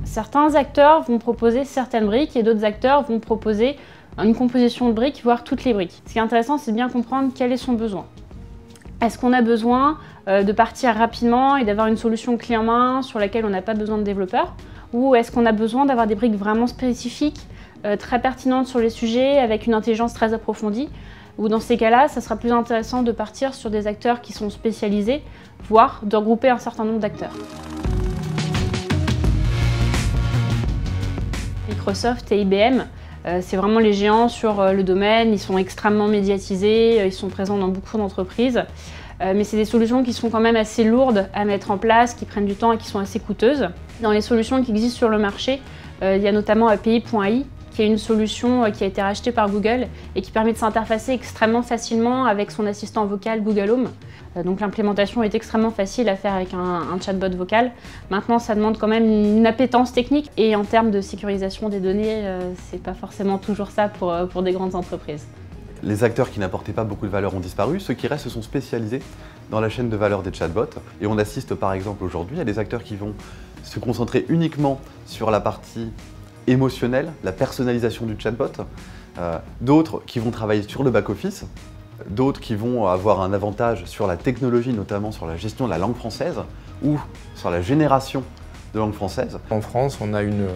Certains acteurs vont proposer certaines briques et d'autres acteurs vont proposer une composition de briques, voire toutes les briques. Ce qui est intéressant, c'est de bien comprendre quel est son besoin. Est-ce qu'on a besoin de partir rapidement et d'avoir une solution clé en main sur laquelle on n'a pas besoin de développeurs? Ou est-ce qu'on a besoin d'avoir des briques vraiment spécifiques, très pertinentes sur les sujets, avec une intelligence très approfondie? Ou dans ces cas-là, ça sera plus intéressant de partir sur des acteurs qui sont spécialisés, voire de regrouper un certain nombre d'acteurs. Microsoft et IBM, c'est vraiment les géants sur le domaine, ils sont extrêmement médiatisés, ils sont présents dans beaucoup d'entreprises. Mais c'est des solutions qui sont quand même assez lourdes à mettre en place, qui prennent du temps et qui sont assez coûteuses. Dans les solutions qui existent sur le marché, il y a notamment API.ai, qui est une solution qui a été rachetée par Google et qui permet de s'interfacer extrêmement facilement avec son assistant vocal Google Home. Donc l'implémentation est extrêmement facile à faire avec un chatbot vocal. Maintenant, ça demande quand même une appétence technique et en termes de sécurisation des données, c'est pas forcément toujours ça pour des grandes entreprises. Les acteurs qui n'apportaient pas beaucoup de valeur ont disparu, ceux qui restent se sont spécialisés dans la chaîne de valeur des chatbots. Et on assiste par exemple aujourd'hui à des acteurs qui vont se concentrer uniquement sur la partie émotionnelle, la personnalisation du chatbot, d'autres qui vont travailler sur le back-office, d'autres qui vont avoir un avantage sur la technologie, notamment sur la gestion de la langue française ou sur la génération de langue française. En France, on a une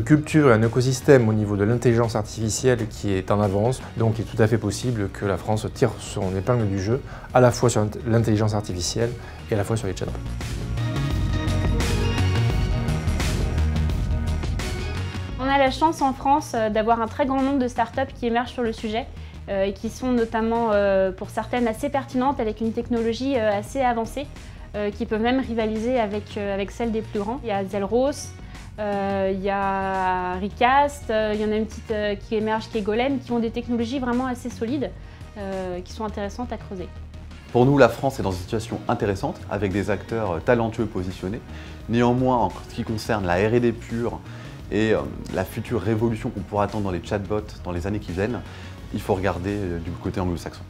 culture et un écosystème au niveau de l'intelligence artificielle qui est en avance, donc il est tout à fait possible que la France tire son épingle du jeu, à la fois sur l'intelligence artificielle et à la fois sur les chatbots. On a la chance en France d'avoir un très grand nombre de startups qui émergent sur le sujet et qui sont notamment pour certaines assez pertinentes avec une technologie assez avancée qui peuvent même rivaliser avec celle des plus grands. Il y a Zelros, il y a Recast, il y en a une petite qui émerge qui est Golem, qui ont des technologies vraiment assez solides qui sont intéressantes à creuser. Pour nous, la France est dans une situation intéressante avec des acteurs talentueux positionnés. Néanmoins, en ce qui concerne la R&D pure et la future révolution qu'on pourra attendre dans les chatbots dans les années qui viennent, il faut regarder du côté anglo-saxon.